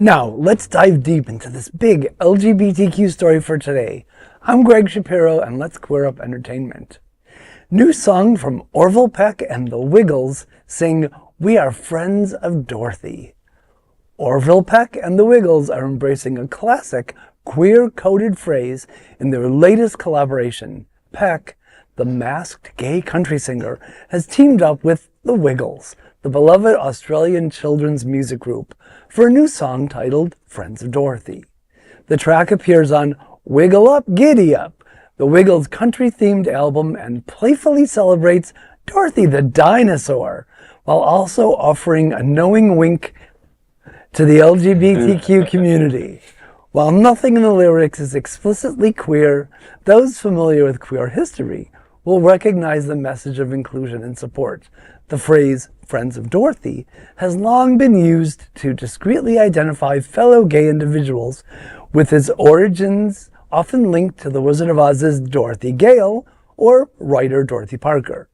Now, let's dive deep into this big LGBTQ story for today. I'm Greg Shapiro, and let's queer up entertainment. New song from Orville Peck and the Wiggles sing "We Are Friends of Dorothy." Orville Peck and the Wiggles are embracing a classic queer-coded phrase in their latest collaboration. Peck, the masked gay country singer, has teamed up with the Wiggles, the beloved Australian children's music group, for a new song titled Friends of Dorothy. The track appears on Wiggle Up, Giddy Up, the Wiggles' country-themed album, and playfully celebrates Dorothy the Dinosaur, while also offering a knowing wink to the LGBTQ community. While nothing in the lyrics is explicitly queer, those familiar with queer history will recognize the message of inclusion and support. The phrase "Friends of Dorothy" has long been used to discreetly identify fellow gay individuals, with its origins often linked to the Wizard of Oz's Dorothy Gale or writer Dorothy Parker.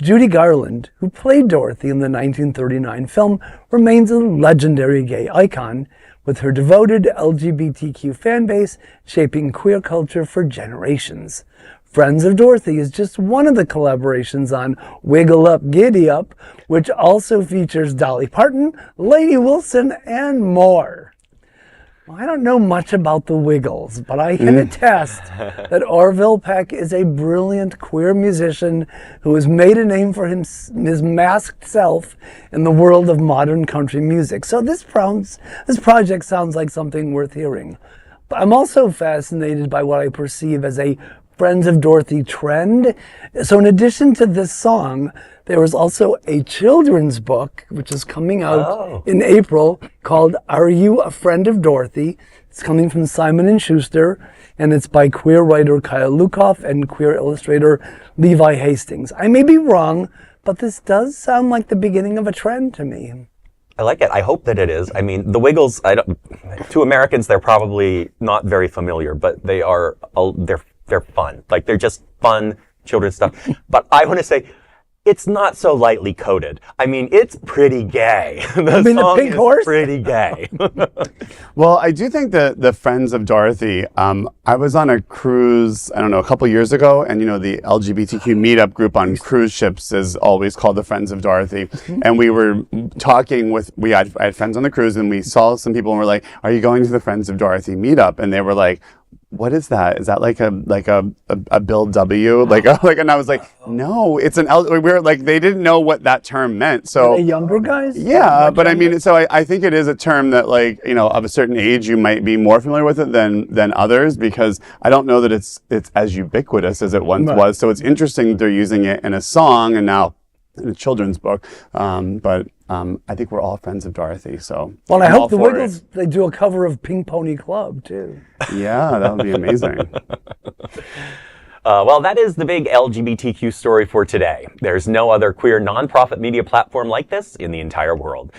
Judy Garland, who played Dorothy in the 1939 film, remains a legendary gay icon, with her devoted LGBTQ fanbase shaping queer culture for generations. Friends of Dorothy is just one of the collaborations on Wiggle Up, Giddy Up, which also features Dolly Parton, Lainey Wilson, and more. Well, I don't know much about the Wiggles, but I can attest that Orville Peck is a brilliant queer musician who has made a name for his masked self in the world of modern country music. So this project sounds like something worth hearing. But I'm also fascinated by what I perceive as a Friends of Dorothy trend. So in addition to this song, there was also a children's book, which is coming out in April, called Are You a Friend of Dorothy? It's coming from Simon & Schuster, and it's by queer writer Kyle Lukoff and queer illustrator Levi Hastings. I may be wrong, but this does sound like the beginning of a trend to me. I like it. I hope that it is. I mean, the Wiggles, to Americans, they're probably not very familiar, but they're fun. Like, they're just fun children's stuff. But I want to say, it's not so lightly coded. I mean, it's pretty gay. The song Pink is Horse? pretty gay. Well, I do think that the Friends of Dorothy, I was on a cruise, I don't know, a couple years ago, and the LGBTQ meetup group on cruise ships is always called the Friends of Dorothy. And we were talking I had friends on the cruise, and we saw some people and we're like, are you going to the Friends of Dorothy meetup? And they were like, what is that? Is that like a Bill W? And I was like, no, it's an we were like, they didn't know what that term meant. So the younger guys? Yeah, but I mean, so I think it is a term that, like, of a certain age, you might be more familiar with it than others, because I don't know that it's as ubiquitous as it once was. So it's interesting that they're using it in a song and now in a children's book. But I think we're all friends of Dorothy, so. Well, I hope the Wiggles, they do a cover of Pink Pony Club, too. Yeah, that would be amazing. Well, that is the big LGBTQ story for today. There's no other queer nonprofit media platform like this in the entire world.